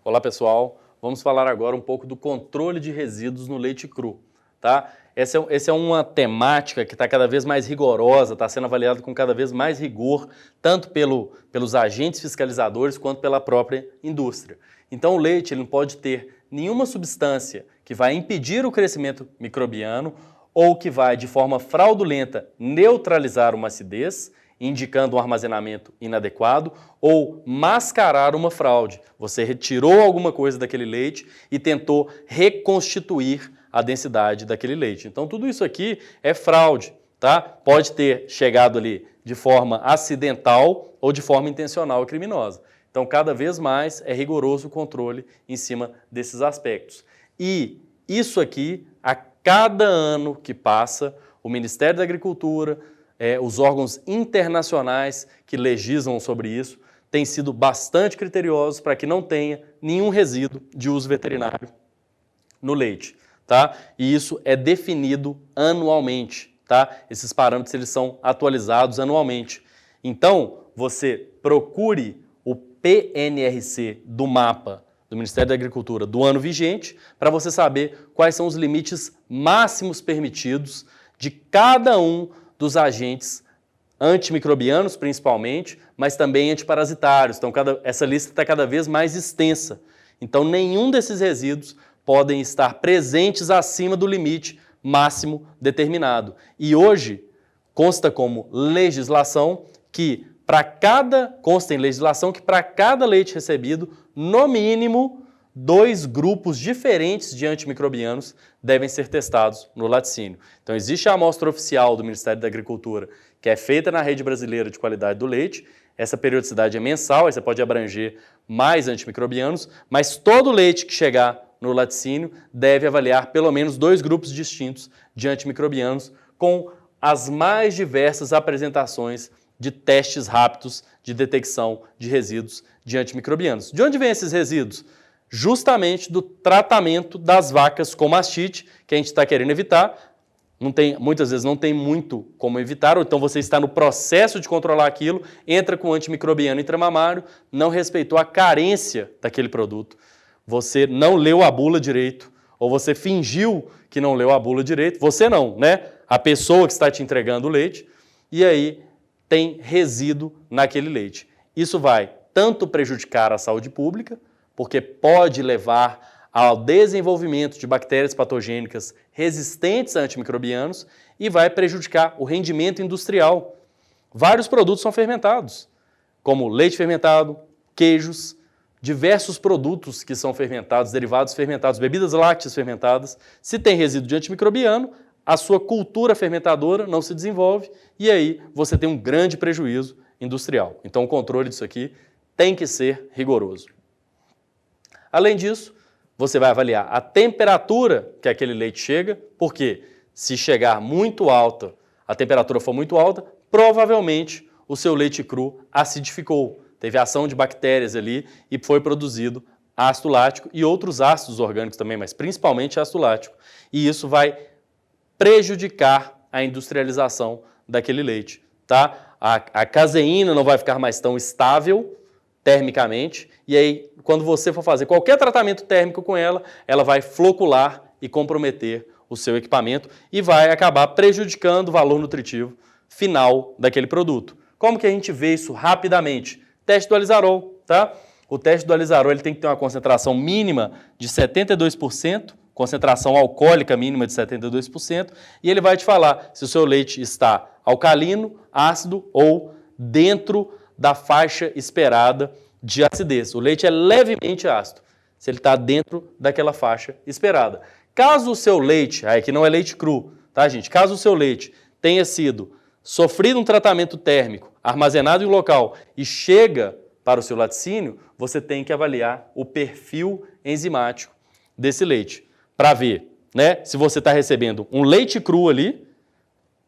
Olá pessoal, vamos falar agora um pouco do controle de resíduos no leite cru, tá? Essa é uma temática que está cada vez mais rigorosa, está sendo avaliada com cada vez mais rigor, tanto pelos agentes fiscalizadores quanto pela própria indústria. Então o leite ele não pode ter nenhuma substância que vai impedir o crescimento microbiano ou que vai, de forma fraudulenta, neutralizar uma acidez, indicando um armazenamento inadequado, ou mascarar uma fraude. Você retirou alguma coisa daquele leite e tentou reconstituir a densidade daquele leite. Então tudo isso aqui é fraude, tá? Pode ter chegado ali de forma acidental ou de forma intencional e criminosa. Então cada vez mais é rigoroso o controle em cima desses aspectos. E isso aqui, a cada ano que passa, o Ministério da Agricultura, os órgãos internacionais que legislam sobre isso têm sido bastante criteriosos para que não tenha nenhum resíduo de uso veterinário no leite, tá? E isso é definido anualmente, tá? Esses parâmetros eles são atualizados anualmente. Então, você procure o PNRC do mapa do Ministério da Agricultura do ano vigente para você saber quais são os limites máximos permitidos de cada um dos agentes antimicrobianos, principalmente, mas também antiparasitários. Então, essa lista está cada vez mais extensa. Então, nenhum desses resíduos podem estar presentes acima do limite máximo determinado. E hoje, consta como legislação que consta em legislação que para cada leite recebido, no mínimo, 2 grupos diferentes de antimicrobianos devem ser testados no laticínio. Então existe a amostra oficial do Ministério da Agricultura, que é feita na Rede Brasileira de Qualidade do Leite. Essa periodicidade é mensal, aí você pode abranger mais antimicrobianos, mas todo leite que chegar no laticínio deve avaliar pelo menos 2 grupos distintos de antimicrobianos com as mais diversas apresentações de testes rápidos de detecção de resíduos de antimicrobianos. De onde vêm esses resíduos? Justamente do tratamento das vacas com mastite, que a gente está querendo evitar. Muitas vezes não tem muito como evitar, ou então você está no processo de controlar aquilo, entra com antimicrobiano intramamário, não respeitou a carência daquele produto, você não leu a bula direito, ou você fingiu que não leu a bula direito, você não, né? A pessoa que está te entregando o leite, e aí tem resíduo naquele leite. Isso vai tanto prejudicar a saúde pública, porque pode levar ao desenvolvimento de bactérias patogênicas resistentes a antimicrobianos e vai prejudicar o rendimento industrial. Vários produtos são fermentados, como leite fermentado, queijos, diversos produtos que são fermentados, derivados fermentados, bebidas lácteas fermentadas. Se tem resíduo de antimicrobiano, a sua cultura fermentadora não se desenvolve e aí você tem um grande prejuízo industrial. Então o controle disso aqui tem que ser rigoroso. Além disso, você vai avaliar a temperatura que aquele leite chega, porque se chegar muito alta, a temperatura for muito alta, provavelmente o seu leite cru acidificou. Teve ação de bactérias ali e foi produzido ácido lático e outros ácidos orgânicos também, mas principalmente ácido lático. E isso vai prejudicar a industrialização daquele leite, tá? A caseína não vai ficar mais tão estável termicamente, e aí quando você for fazer qualquer tratamento térmico com ela, ela vai flocular e comprometer o seu equipamento e vai acabar prejudicando o valor nutritivo final daquele produto. Como que a gente vê isso rapidamente? Teste do Alizarol, tá? O teste do Alizarol ele tem que ter uma concentração mínima de 72%, concentração alcoólica mínima de 72%, e ele vai te falar se o seu leite está alcalino, ácido ou dentro da faixa esperada de acidez. O leite é levemente ácido, se ele está dentro daquela faixa esperada. Caso o seu leite, aqui não é leite cru, tá gente? Caso o seu leite tenha sofrido um tratamento térmico, armazenado em um local e chega para o seu laticínio, você tem que avaliar o perfil enzimático desse leite, para ver, né, se você está recebendo um leite cru ali,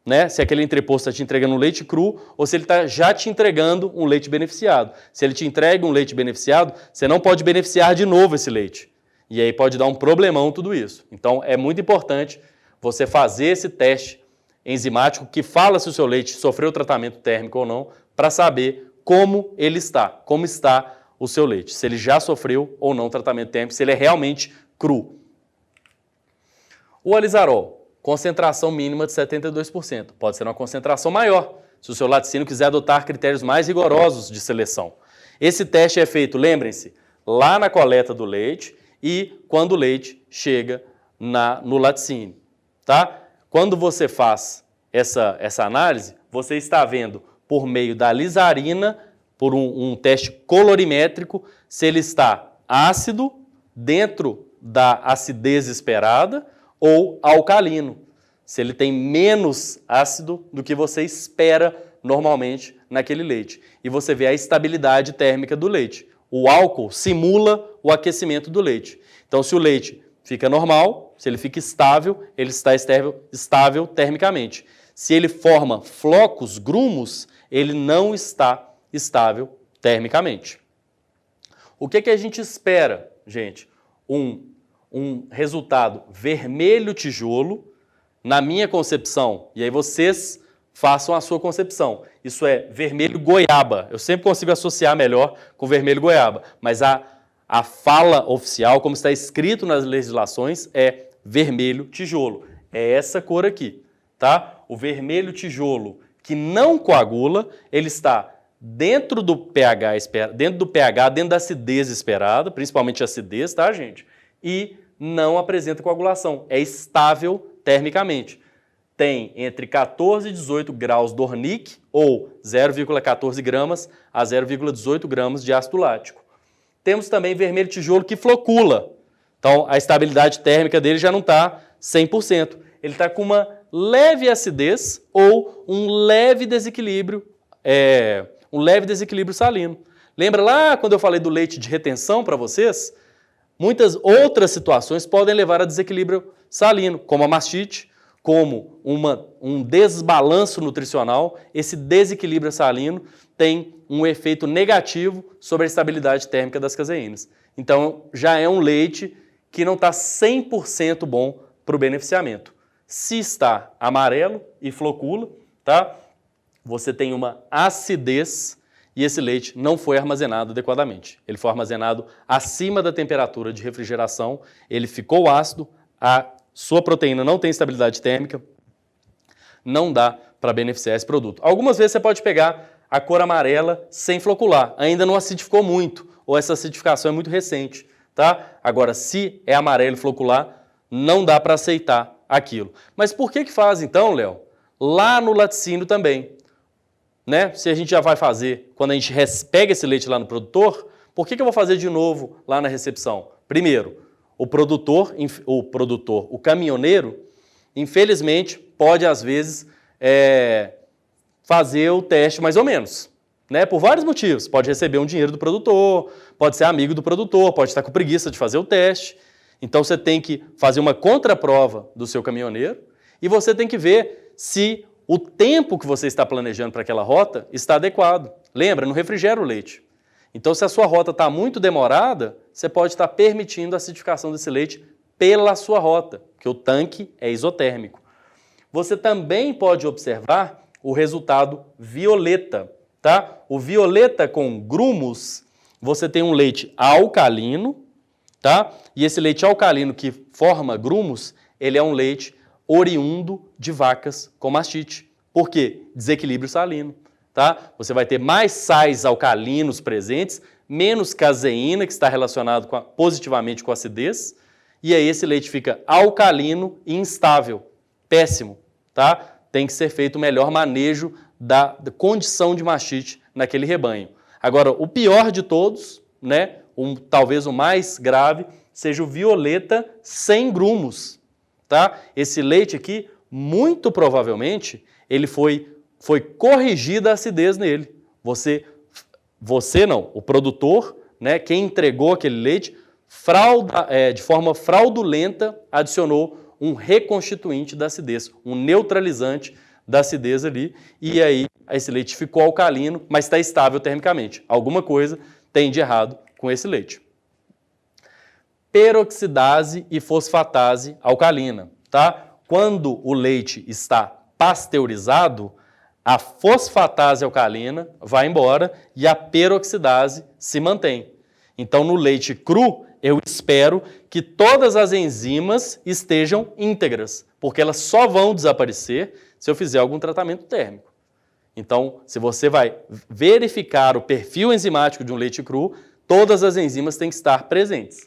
né, se aquele entreposto está te entregando um leite cru ou se ele está já te entregando um leite beneficiado. Se ele te entrega um leite beneficiado, você não pode beneficiar de novo esse leite. E aí pode dar um problemão tudo isso. Então é muito importante você fazer esse teste enzimático que fala se o seu leite sofreu tratamento térmico ou não, para saber como ele está, como está o seu leite, se ele já sofreu ou não tratamento térmico, se ele é realmente cru. O alizarol, concentração mínima de 72%. Pode ser uma concentração maior, se o seu laticínio quiser adotar critérios mais rigorosos de seleção. Esse teste é feito, lembrem-se, lá na coleta do leite e quando o leite chega no laticínio. Tá? Quando você faz essa análise, você está vendo por meio da lisarina, por um teste colorimétrico, se ele está ácido, dentro da acidez esperada, ou alcalino, se ele tem menos ácido do que você espera normalmente naquele leite. E você vê a estabilidade térmica do leite. O álcool simula o aquecimento do leite. Então, se o leite fica normal, se ele fica estável, ele está estável termicamente. Se ele forma flocos, grumos, ele não está estável termicamente. O que a gente espera, gente? Um resultado vermelho tijolo, na minha concepção, e aí vocês façam a sua concepção. Isso é vermelho goiaba. Eu sempre consigo associar melhor com vermelho goiaba, mas a fala oficial, como está escrito nas legislações, é vermelho tijolo. É essa cor aqui, tá? O vermelho tijolo que não coagula, ele está dentro do pH, dentro da acidez esperada, principalmente acidez, tá, gente? E não apresenta coagulação, é estável termicamente. Tem entre 14 e 18 graus Dornick, ou 0,14 gramas a 0,18 gramas de ácido lático. Temos também vermelho tijolo que flocula. Então, a estabilidade térmica dele já não está 100%. Ele está com uma leve acidez ou um leve desequilíbrio salino. Lembra lá quando eu falei do leite de retenção para vocês? Muitas outras situações podem levar a desequilíbrio salino, como a mastite, como um desbalanço nutricional. Esse desequilíbrio salino tem um efeito negativo sobre a estabilidade térmica das caseínas. Então, já é um leite que não está 100% bom para o beneficiamento. Se está amarelo e flocula, tá? Você tem uma acidez e esse leite não foi armazenado adequadamente. Ele foi armazenado acima da temperatura de refrigeração, ele ficou ácido, a sua proteína não tem estabilidade térmica, não dá para beneficiar esse produto. Algumas vezes você pode pegar a cor amarela sem flocular, ainda não acidificou muito, ou essa acidificação é muito recente, tá? Agora, se é amarelo e flocular, não dá para aceitar aquilo. Mas por que faz então, Léo? Lá no laticínio também. Né? Se a gente já vai fazer, quando a gente pega esse leite lá no produtor, por que eu vou fazer de novo lá na recepção? Primeiro, o caminhoneiro, infelizmente, pode às vezes fazer o teste mais ou menos, né? Por vários motivos. Pode receber um dinheiro do produtor, pode ser amigo do produtor, pode estar com preguiça de fazer o teste. Então você tem que fazer uma contraprova do seu caminhoneiro e você tem que ver se o tempo que você está planejando para aquela rota está adequado. Lembra, não refrigera o leite. Então, se a sua rota está muito demorada, você pode estar permitindo a acidificação desse leite pela sua rota, porque o tanque é isotérmico. Você também pode observar o resultado violeta, tá? O violeta com grumos, você tem um leite alcalino, tá? E esse leite alcalino que forma grumos, ele é um leite oriundo de vacas com mastite. Por quê? Desequilíbrio salino. Tá? Você vai ter mais sais alcalinos presentes, menos caseína, que está relacionado positivamente com a acidez, e aí esse leite fica alcalino e instável. Péssimo. Tá? Tem que ser feito o melhor manejo da condição de mastite naquele rebanho. Agora, o pior de todos, né, talvez o mais grave, seja o violeta sem grumos. Tá? Esse leite aqui, muito provavelmente, ele foi corrigida a acidez nele. Você não, o produtor, né, quem entregou aquele leite, de forma fraudulenta, adicionou um reconstituinte da acidez, um neutralizante da acidez ali, e aí esse leite ficou alcalino, mas está estável termicamente. Alguma coisa tem de errado com esse leite. Peroxidase e fosfatase alcalina, tá? Quando o leite está pasteurizado, a fosfatase alcalina vai embora e a peroxidase se mantém. Então, no leite cru, eu espero que todas as enzimas estejam íntegras, porque elas só vão desaparecer se eu fizer algum tratamento térmico. Então, se você vai verificar o perfil enzimático de um leite cru, todas as enzimas têm que estar presentes.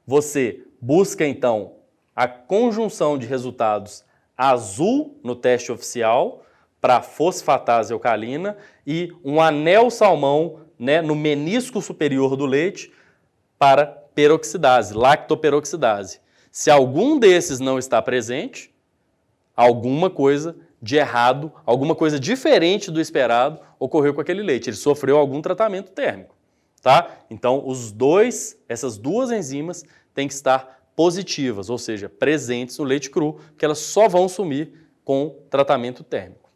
Você busca, então, a conjunção de resultados azul no teste oficial para fosfatase alcalina e um anel salmão, né, no menisco superior do leite para peroxidase, lactoperoxidase. Se algum desses não está presente, alguma coisa de errado, alguma coisa diferente do esperado ocorreu com aquele leite. Ele sofreu algum tratamento térmico, tá? Então, essas duas enzimas têm que estar positivas, ou seja, presentes no leite cru, porque elas só vão sumir com tratamento térmico.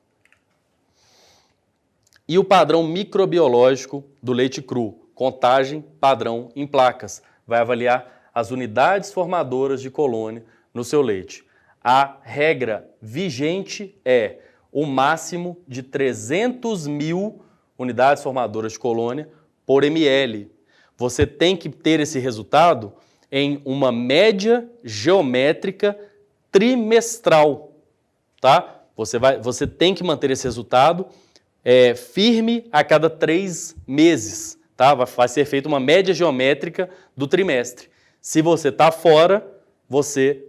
E o padrão microbiológico do leite cru, contagem padrão em placas, vai avaliar as unidades formadoras de colônia no seu leite. A regra vigente é o máximo de 300.000 unidades formadoras de colônia por ml. Você tem que ter esse resultado em uma média geométrica trimestral, tá? Você tem que manter esse resultado firme a cada 3 meses, tá? Vai ser feita uma média geométrica do trimestre. Se você está fora, você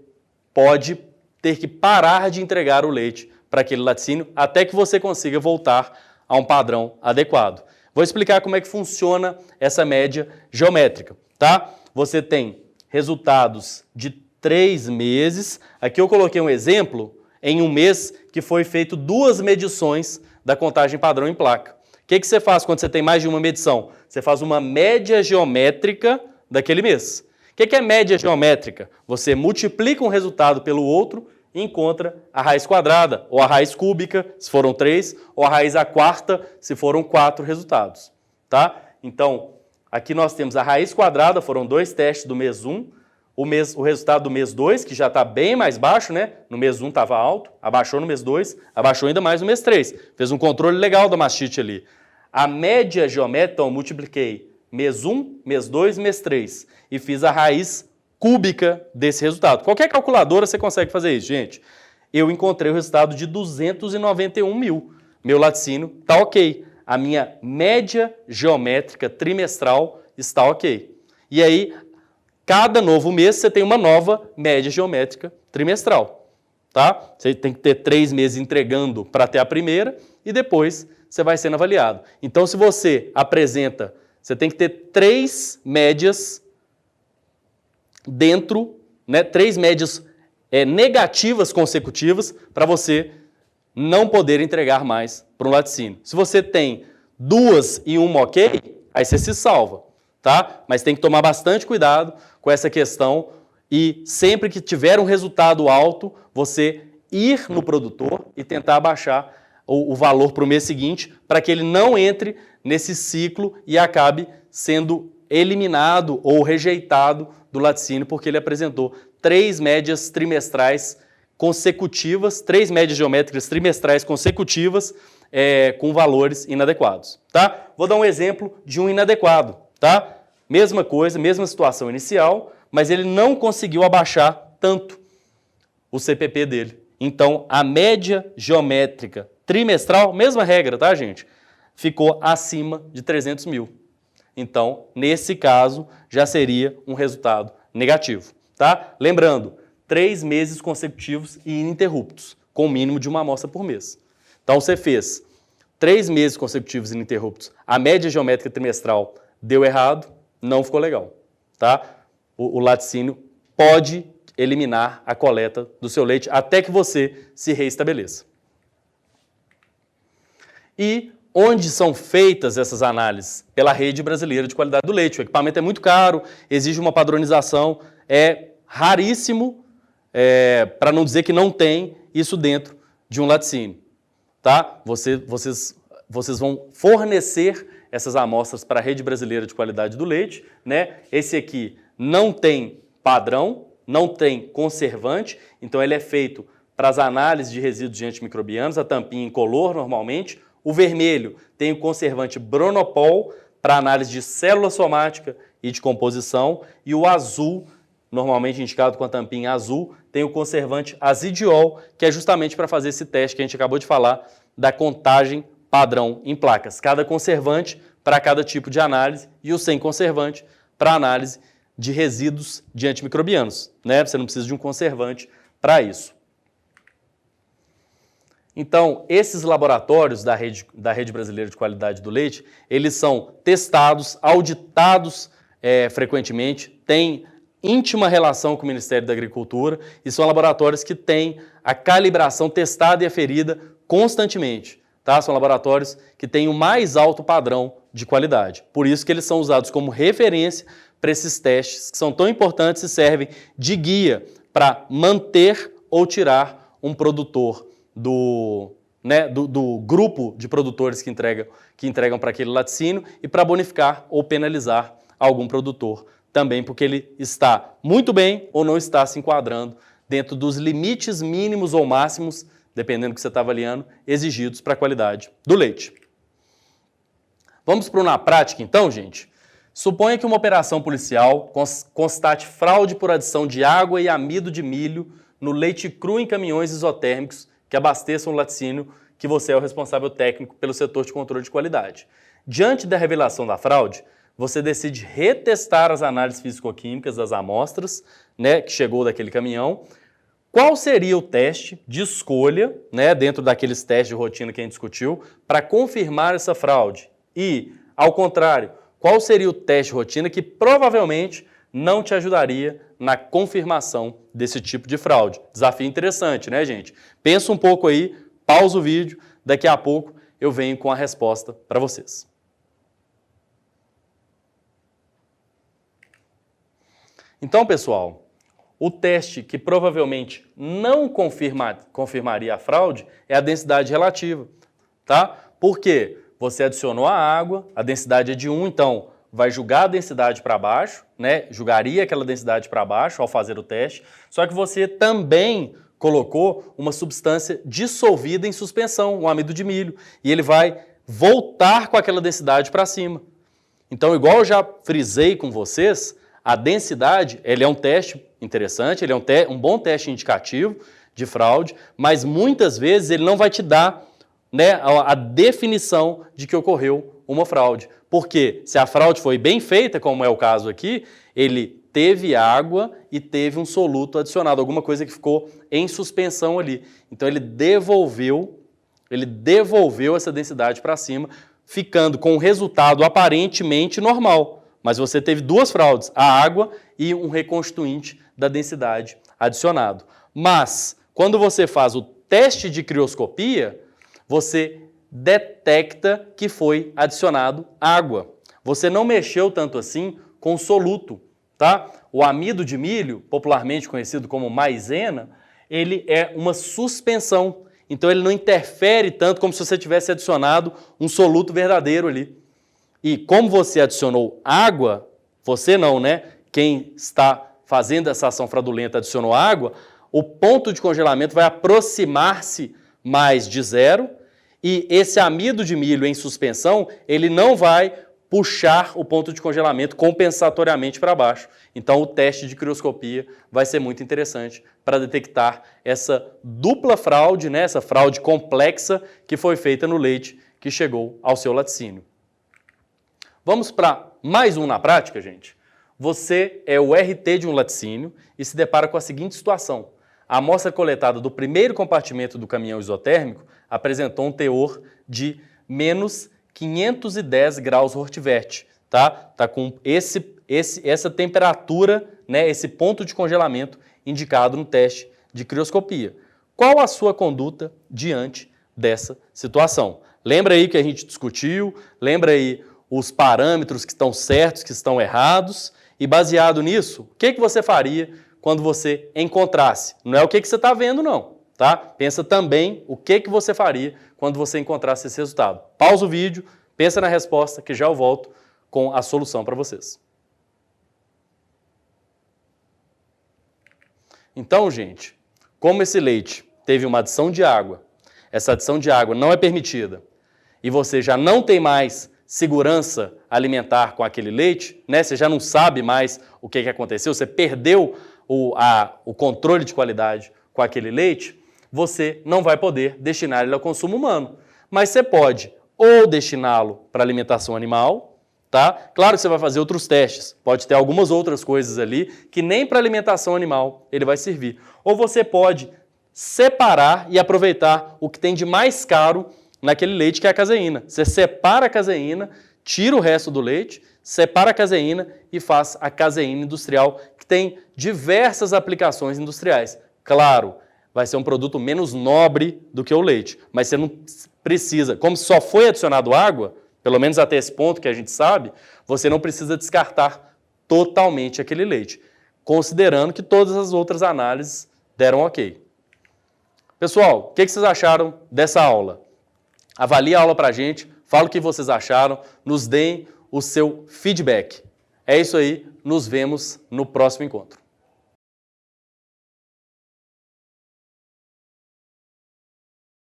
pode ter que parar de entregar o leite para aquele laticínio até que você consiga voltar a um padrão adequado. Vou explicar como é que funciona essa média geométrica, tá? Você tem resultados de 3 meses. Aqui eu coloquei um exemplo em um mês que foi feito 2 medições da contagem padrão em placa. O que você faz quando você tem mais de uma medição? Você faz uma média geométrica daquele mês. O que é média geométrica? Você multiplica um resultado pelo outro e encontra a raiz quadrada, ou a raiz cúbica, se foram 3, ou a raiz à quarta, se foram 4 resultados. Tá? Então, aqui nós temos a raiz quadrada, foram 2 testes do mês 1, o resultado do mês 2, que já está bem mais baixo, né? No mês 1 estava alto, abaixou no mês 2, abaixou ainda mais no mês 3. Fez um controle legal da mastite ali. A média geométrica, então, eu multipliquei mês 1, mês 2, mês 3 e fiz a raiz cúbica desse resultado. Qualquer calculadora você consegue fazer isso, gente. Eu encontrei o resultado de 291.000. Meu laticínio está ok. A minha média geométrica trimestral está ok. E aí, cada novo mês você tem uma nova média geométrica trimestral. Tá? Você tem que ter 3 meses entregando para ter a primeira e depois você vai sendo avaliado. Então, se você apresenta, você tem que ter 3 médias dentro, né, 3 médias negativas consecutivas para você não poder entregar mais para um laticínio. Se você tem 2 e 1 ok, aí você se salva, tá? Mas tem que tomar bastante cuidado com essa questão e sempre que tiver um resultado alto, você ir no produtor e tentar abaixar o valor para o mês seguinte para que ele não entre nesse ciclo e acabe sendo eliminado ou rejeitado do laticínio porque ele apresentou 3 médias trimestrais consecutivas, 3 médias geométricas trimestrais consecutivas com valores inadequados, tá? Vou dar um exemplo de um inadequado, tá? Mesma coisa, mesma situação inicial, mas ele não conseguiu abaixar tanto o CPP dele. Então, a média geométrica trimestral, mesma regra, tá, gente? Ficou acima de 300.000. Então, nesse caso, já seria um resultado negativo, tá? Lembrando, 3 meses consecutivos e ininterruptos, com o mínimo de uma amostra por mês. Então, você fez 3 meses consecutivos e ininterruptos, a média geométrica trimestral deu errado, não ficou legal, tá? O laticínio pode eliminar a coleta do seu leite até que você se reestabeleça. E onde são feitas essas análises? Pela Rede Brasileira de Qualidade do Leite. O equipamento é muito caro, exige uma padronização, é raríssimo, para não dizer que não tem isso dentro de um laticínio. Tá? Vocês vão fornecer essas amostras para a Rede Brasileira de Qualidade do Leite, né? Esse aqui não tem padrão, não tem conservante, então ele é feito para as análises de resíduos de antimicrobianos, a tampinha incolor normalmente. O vermelho tem o conservante Bronopol, para análise de célula somática e de composição, e o azul, normalmente indicado com a tampinha azul, tem o conservante azidiol, que é justamente para fazer esse teste que a gente acabou de falar da contagem padrão em placas. Cada conservante para cada tipo de análise e o sem conservante para análise de resíduos de antimicrobianos, né? Você não precisa de um conservante para isso. Então, esses laboratórios da Rede Brasileira de Qualidade do Leite, eles são testados, auditados frequentemente, têm íntima relação com o Ministério da Agricultura e são laboratórios que têm a calibração testada e aferida constantemente. Tá? São laboratórios que têm o mais alto padrão de qualidade. Por isso que eles são usados como referência para esses testes, que são tão importantes e servem de guia para manter ou tirar um produtor do grupo de produtores que entregam para aquele laticínio e para bonificar ou penalizar algum produtor também, porque ele está muito bem ou não está se enquadrando dentro dos limites mínimos ou máximos, dependendo do que você está avaliando, exigidos para a qualidade do leite. Vamos para o na prática então, gente? Suponha que uma operação policial constate fraude por adição de água e amido de milho no leite cru em caminhões isotérmicos que abasteçam o laticínio que você é o responsável técnico pelo setor de controle de qualidade. Diante da revelação da fraude, você decide retestar as análises físico-químicas das amostras, né, que chegou daquele caminhão. Qual seria o teste de escolha, né, dentro daqueles testes de rotina que a gente discutiu, para confirmar essa fraude? E, ao contrário, qual seria o teste de rotina que provavelmente não te ajudaria na confirmação desse tipo de fraude? Desafio interessante, né, gente? Pensa um pouco aí, pausa o vídeo, daqui a pouco eu venho com a resposta para vocês. Então, pessoal, o teste que provavelmente não confirmaria a fraude é a densidade relativa, tá? Por quê? Você adicionou a água, a densidade é de 1, então vai julgar a densidade para baixo, né? Julgaria aquela densidade para baixo ao fazer o teste, só que você também colocou uma substância dissolvida em suspensão, um amido de milho, e ele vai voltar com aquela densidade para cima. Então, igual eu já frisei com vocês, a densidade, ele é um teste interessante, ele é um bom teste indicativo de fraude, mas muitas vezes ele não vai te dar, né, a definição de que ocorreu uma fraude. Porque se a fraude foi bem feita, como é o caso aqui, ele teve água e teve um soluto adicionado, alguma coisa que ficou em suspensão ali. Então ele devolveu essa densidade para cima, ficando com um resultado aparentemente normal. Mas você teve duas fraudes, a água e um reconstituinte da densidade adicionado. Mas, quando você faz o teste de crioscopia, você detecta que foi adicionado água. Você não mexeu tanto assim com o soluto, tá? O amido de milho, popularmente conhecido como maisena, ele é uma suspensão. Então ele não interfere tanto como se você tivesse adicionado um soluto verdadeiro ali. E como você adicionou água, você não, né? Quem está fazendo essa ação fraudulenta adicionou água, o ponto de congelamento vai aproximar-se mais de zero e esse amido de milho em suspensão, ele não vai puxar o ponto de congelamento compensatoriamente para baixo. Então o teste de crioscopia vai ser muito interessante para detectar essa dupla fraude, né? Essa fraude complexa que foi feita no leite que chegou ao seu laticínio. Vamos para mais um na prática, gente? Você é o RT de um laticínio e se depara com a seguinte situação. A amostra coletada do primeiro compartimento do caminhão isotérmico apresentou um teor de menos 510 graus Hortwert, tá? Tá com essa temperatura, né, esse ponto de congelamento indicado no teste de crioscopia. Qual a sua conduta diante dessa situação? Lembra aí que a gente discutiu, lembra aí os parâmetros que estão certos, que estão errados, e baseado nisso, o que você faria quando você encontrasse? Não é o que você está vendo, não, tá? Pensa também o que você faria quando você encontrasse esse resultado. Pausa o vídeo, pensa na resposta, que já eu volto com a solução para vocês. Então, gente, como esse leite teve uma adição de água, essa adição de água não é permitida, e você já não tem mais segurança alimentar com aquele leite, né? Você já não sabe mais o que aconteceu, você perdeu o controle de qualidade com aquele leite, você não vai poder destinar ele ao consumo humano. Mas você pode ou destiná-lo para alimentação animal, tá? Claro que você vai fazer outros testes, pode ter algumas outras coisas ali que nem para alimentação animal ele vai servir. Ou você pode separar e aproveitar o que tem de mais caro naquele leite, que é a caseína. Você separa a caseína, tira o resto do leite, separa a caseína e faz a caseína industrial, que tem diversas aplicações industriais. Claro, vai ser um produto menos nobre do que o leite, mas você não precisa, como só foi adicionado água, pelo menos até esse ponto que a gente sabe, você não precisa descartar totalmente aquele leite, considerando que todas as outras análises deram ok. Pessoal, o que vocês acharam dessa aula? Avalie a aula pra gente, fala o que vocês acharam, nos deem o seu feedback. É isso aí, nos vemos no próximo encontro.